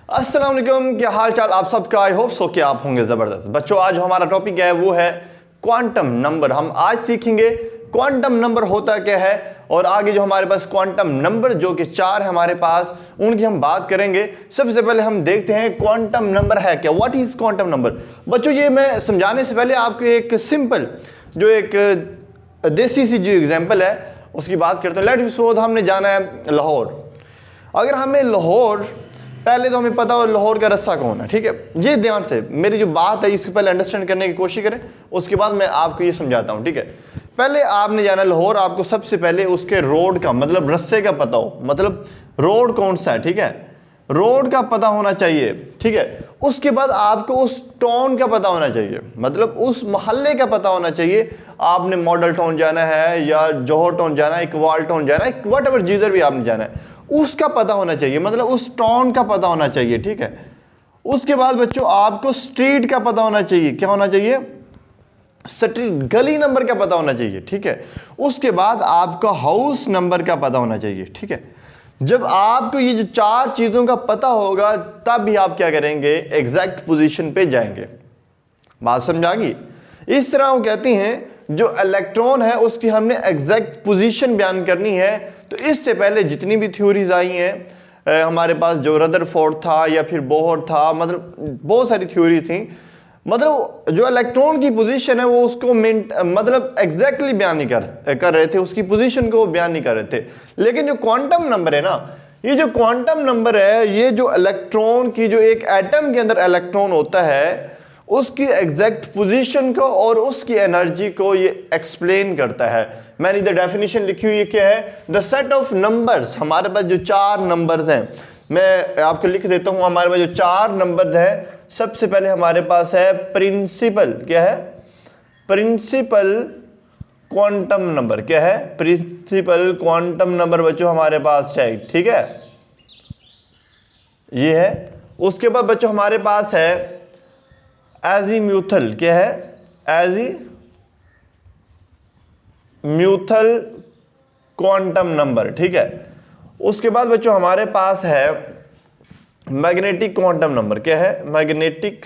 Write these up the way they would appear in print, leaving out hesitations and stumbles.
अस्सलाम वालेकुम, क्या हाल चाल आप सबका। आई होप सो कि आप होंगे ज़बरदस्त। बच्चों आज हमारा टॉपिक है वो है क्वांटम नंबर। हम आज सीखेंगे क्वांटम नंबर होता क्या है और आगे जो हमारे पास क्वांटम नंबर जो कि 4 है हमारे पास उनकी हम बात करेंगे। सबसे पहले हम देखते हैं क्वांटम नंबर है क्या, व्हाट इज क्वांटम नंबर। बच्चों ये मैं समझाने से पहले आपको एक सिंपल जो एक देसी सी जो एग्जाम्पल है उसकी बात करते हैं। लेट्स सपोज हमने जाना है लाहौर। अगर हमें लाहौर, पहले तो हमें पता हो लाहौर का रस्सा कौन है, ठीक है। ये ध्यान से मेरी जो बात है इसको पहले अंडरस्टैंड करने की कोशिश करें, उसके बाद मैं आपको ये समझाता हूँ, ठीक है। पहले आपने जाना लाहौर, आपको सबसे पहले उसके रोड का मतलब रस्से का पता हो, मतलब रोड कौन सा है, ठीक है। रोड का पता होना चाहिए, ठीक है। उसके बाद आपको उस टाउन का पता होना चाहिए, मतलब उस मोहल्ले का पता होना चाहिए। आपने मॉडल टाउन जाना है या जौहर टाउन जाना है, इकबाल टाउन जाना है, वट एवर जिधर भी आपने जाना है उसका पता होना चाहिए, मतलब उस टाउन का पता होना चाहिए, ठीक है। उसके बाद बच्चों आपको स्ट्रीट का पता होना चाहिए, क्या होना चाहिए, स्ट्रीट गली नंबर का पता होना चाहिए, ठीक है। उसके बाद आपका हाउस नंबर का पता होना चाहिए, ठीक है। जब आपको ये जो 4 चीजों का पता होगा तब भी आप क्या करेंगे, एग्जैक्ट पोजीशन पे जाएंगे। बात समझ आ गई। इस तरह वो कहती हैं जो इलेक्ट्रॉन है उसकी हमने एग्जैक्ट पोजीशन बयान करनी है। तो इससे पहले जितनी भी थ्योरीज आई हैं हमारे पास, जो रदरफोर्ड था या फिर बोहर था, मतलब बहुत सारी थ्योरी थी, मतलब जो इलेक्ट्रॉन की पोजीशन है वो उसको मतलब एग्जैक्टली बयान नहीं कर रहे थे, उसकी पोजीशन को बयान नहीं कर रहे थे। लेकिन जो क्वांटम नंबर है ना, ये जो क्वांटम नंबर है, ये जो इलेक्ट्रॉन की जो एक एटम के अंदर इलेक्ट्रॉन होता है उसकी एग्जैक्ट पोजीशन को और उसकी एनर्जी को ये एक्सप्लेन करता है। मैंने इधर डेफिनेशन लिखी हुई है, क्या है, द सेट ऑफ नंबर्स। हमारे पास जो 4 नंबर्स हैं, मैं आपको लिख देता हूं। हमारे पास जो 4 नंबर्स हैं, सबसे पहले हमारे पास है प्रिंसिपल, क्या है, प्रिंसिपल क्वांटम नंबर, क्या है, प्रिंसिपल क्वांटम नंबर बच्चों हमारे पास है, ठीक है, ये है। उसके बाद बच्चों हमारे पास है एजीम्यूथल, क्या है, एजीम्यूथल क्वांटम नंबर, ठीक है। उसके बाद बच्चों हमारे पास है मैग्नेटिक क्वांटम नंबर, क्या है, मैग्नेटिक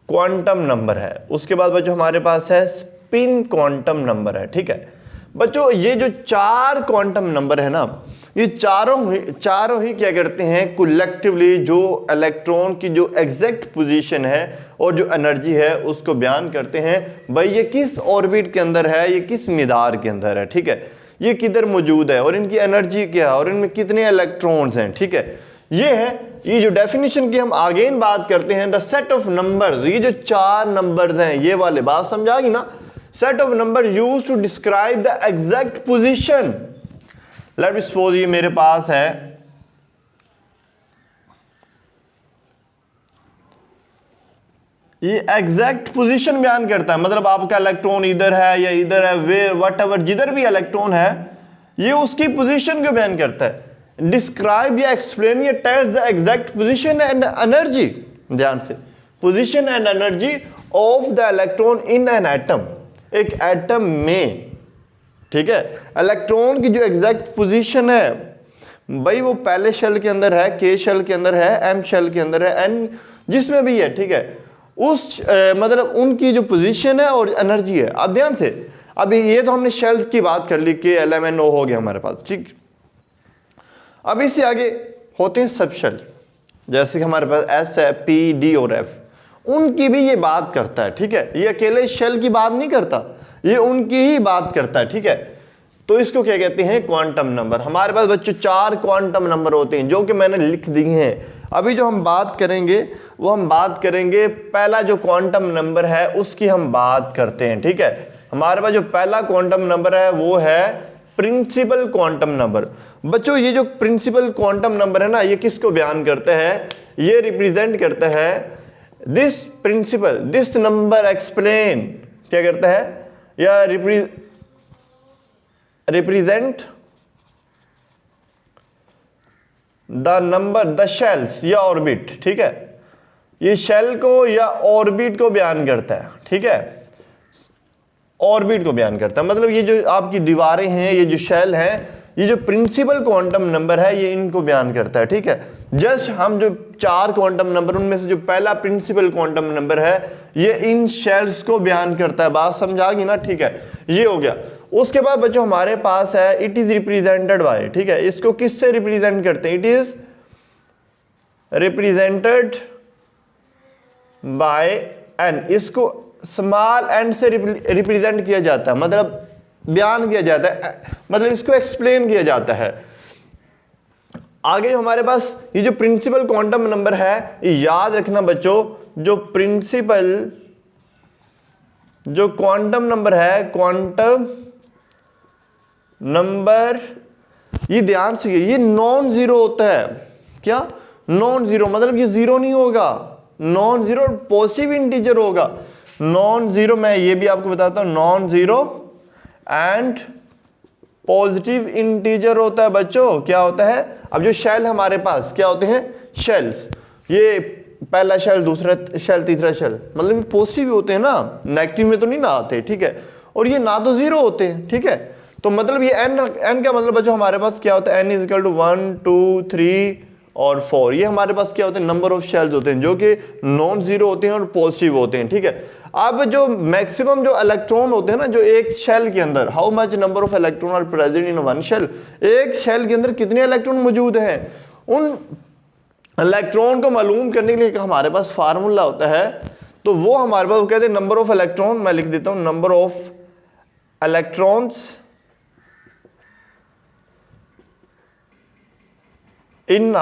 क्वांटम नंबर है। उसके बाद बच्चों हमारे पास है स्पिन क्वांटम नंबर है, ठीक है। बच्चों ये जो 4 क्वांटम नंबर है ना, ये चारों ही क्या करते हैं, कलेक्टिवली जो इलेक्ट्रॉन की जो एग्जैक्ट पोजीशन है और जो एनर्जी है उसको बयान करते हैं। भाई ये किस ऑर्बिट के अंदर है, ये किस मिदार के अंदर है, ठीक है, ये किधर मौजूद है और इनकी एनर्जी क्या है और इनमें कितने इलेक्ट्रॉन्स हैं, ठीक है। ये है, ये जो डेफिनेशन की हम अगेन बात करते हैं, द सेट ऑफ नंबर्स। ये जो 4 नंबर्स हैं ये वाले, बात समझा गई ना, set of number used to describe the exact position. Let me suppose ये मेरे पास है, ये एग्जैक्ट पोजीशन बयान करता है, मतलब आपका इलेक्ट्रॉन इधर है या इधर है, वे वट एवर जिधर भी इलेक्ट्रॉन है ये उसकी पोजीशन को बयान करता है। डिस्क्राइब या एक्सप्लेन, ये tells the exact position and energy, ध्यान से, position and energy of the electron in an atom, एक एटम में, ठीक है। इलेक्ट्रॉन की जो एग्जैक्ट पोजीशन है भाई वो पहले शेल के अंदर है, के शेल के अंदर है, एम शेल के अंदर है, एन जिसमें भी है, ठीक है, उस मतलब उनकी जो पोजीशन है और एनर्जी है। अब ध्यान से, अभी ये तो हमने शेल्स की बात कर ली कि LMNO हो गया हमारे पास, ठीक। अब इससे आगे होते हैं सब शेल, जैसे कि हमारे पास S है, P, D और F, उनकी भी ये बात करता है, ठीक है। ये अकेले शेल की बात नहीं करता, ये उनकी ही बात करता है, ठीक है। तो इसको क्या कहते हैं, क्वांटम नंबर। हमारे पास बच्चों 4 क्वांटम नंबर होते हैं जो कि मैंने लिख दिए हैं। अभी जो हम बात करेंगे वो हम बात करेंगे पहला जो क्वांटम नंबर है उसकी हम बात करते हैं, ठीक है। हमारे पास जो पहला क्वांटम नंबर है वो है प्रिंसिपल क्वांटम नंबर। बच्चों ये जो प्रिंसिपल क्वांटम नंबर है ना, ये किसको बयान करता है, ये रिप्रेजेंट करता है this principle, this number explain, क्या करता है, या represent the number, the shells या ऑर्बिट, ठीक है। ये शेल को या ऑर्बिट को बयान करता है, ठीक है, ऑर्बिट को बयान करता है। मतलब ये जो आपकी दीवारें हैं, ये जो शेल हैं, ये जो प्रिंसिपल क्वांटम नंबर है ये इनको बयान करता है, ठीक है। जस्ट हम जो 4 क्वांटम नंबर, उनमें से जो पहला प्रिंसिपल क्वांटम नंबर है ये इन शेल्स को बयान करता है। बात समझ आ गई ना, ठीक है, ये हो गया। उसके बाद बच्चों हमारे पास है इट इज रिप्रेजेंटेड बाय, ठीक है, इसको किससे रिप्रेजेंट करते हैं? It is represented by n, इसको स्मॉल एन से रिप्रेजेंट किया जाता है, मतलब बयान किया जाता है, मतलब इसको एक्सप्लेन किया जाता है। आगे हमारे पास ये जो प्रिंसिपल क्वांटम नंबर है, याद रखना बच्चों, जो प्रिंसिपल जो क्वांटम नंबर है, क्वांटम नंबर, ये ध्यान से, ये नॉन जीरो होता है। क्या? नॉन जीरो, मतलब ये जीरो नहीं होगा, नॉन जीरो पॉजिटिव इंटीजर होगा। नॉन जीरो, मैं ये भी आपको बताता हूं, non zero and positive integer होता है बच्चों। क्या होता है? अब जो शेल हमारे पास क्या होते हैं? शेल्स, ये पहला शेल, दूसरा शेल, तीसरा शेल, मतलब ये पॉजिटिव होते हैं ना, नेगेटिव में तो नहीं ना आते, ठीक है। और ये ना तो जीरो होते हैं, ठीक है। तो मतलब ये एन का मतलब बच्चों हमारे पास क्या होता है? एन इज इक्वल टू 1 2 3 और 4, ये हमारे पास क्या होते हैं? नंबर ऑफ शेल्स होते हैं जो कि नॉन जीरो होते हैं और पॉजिटिव होते हैं, ठीक है। अब जो मैक्सिमम जो इलेक्ट्रॉन होते हैं ना, जो एक शेल के अंदर, how much number of electron are present in one shell, एक शेल के अंदर कितने इलेक्ट्रॉन मौजूद हैं, उन इलेक्ट्रॉन को मालूम करने के लिए हमारे पास फार्मूला होता है। तो वो हमारे पास कहते हैं नंबर ऑफ इलेक्ट्रॉन, मैं लिख देता हूं number of electrons in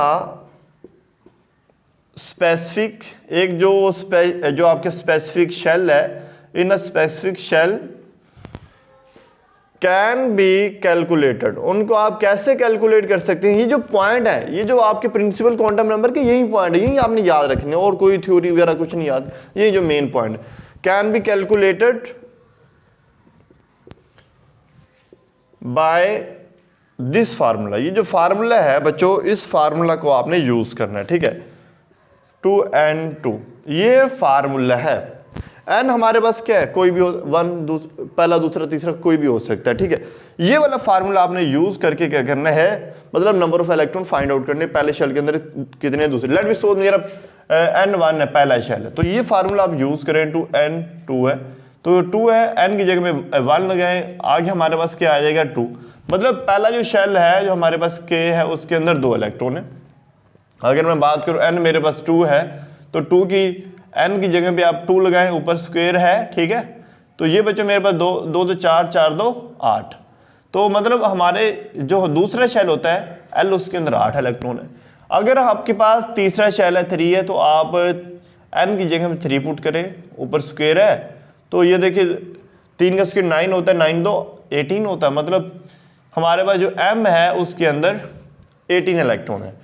specific, एक जो आपके स्पेसिफिक शेल है, in a specific shell can be calculated. उनको आप कैसे कैलकुलेट कर सकते हैं? ये जो पॉइंट है, ये जो आपके प्रिंसिपल क्वांटम नंबर के यही पॉइंट है, यही आपने याद रखने, और कोई थ्योरी वगैरह कुछ नहीं याद, ये जो main point, can be calculated by this formula. ये जो फार्मूला है बच्चों, इस फार्मूला को आपने यूज करना है, ठीक है। 2n2 ये फार्मूला है। n हमारे पास क्या है? कोई भी हो, 1 पहला, दूसरा, तीसरा, कोई भी हो सकता है, ठीक है। ये वाला फार्मूला आपने यूज करके क्या करना है? मतलब number of electron find out करने, पहले शेल के अंदर कितने, दूसरे, लेट मी सपोज मेरा n1 है, पहला शेल है, तो ये फार्मूला आप यूज करें, 2n2 है, तो 2 है, n की जगह में 1 लगाएं, आगे हमारे पास क्या आ जाएगा? 2। मतलब पहला जो शेल है जो हमारे पास k है, उसके अंदर 2 इलेक्ट्रॉन है। अगर मैं बात करूं n मेरे पास 2 है, तो 2 की n की जगह पे आप 2 लगाएं, ऊपर स्क्वायर है, ठीक है। तो ये बच्चों मेरे पास 2 2 तो 4 4 2 8। तो मतलब हमारे जो दूसरा शेल होता है l, उसके अंदर 8 इलेक्ट्रॉन है। अगर आपके पास तीसरा शेल है 3 है, तो आप n की जगह में 3 पुट करें, ऊपर स्क्वायर है, तो ये देखिए 3 का स्क्वायर 9 होता है, 9 2 18 होता है। मतलब हमारे पास जो m है उसके अंदर 18 इलेक्ट्रॉन है।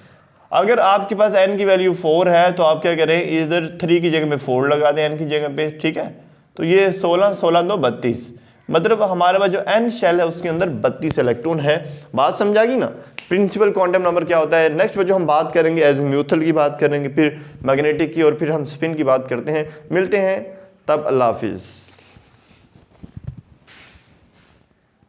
अगर आपके पास n की वैल्यू 4 है, तो आप क्या करें? इधर 3 की जगह में 4 लगा दें n की जगह पे, ठीक है। तो ये 16 16 2 32, मतलब हमारे पास जो n शेल है उसके अंदर 32 इलेक्ट्रॉन है। बात समझा गई ना? प्रिंसिपल क्वांटम नंबर क्या होता है? नेक्स्ट जो हम बात करेंगे एज़ीमुथल की बात करेंगे, फिर मैग्नेटिक की, और फिर हम स्पिन की बात करते हैं। मिलते हैं तब, अल्लाह हाफिज़।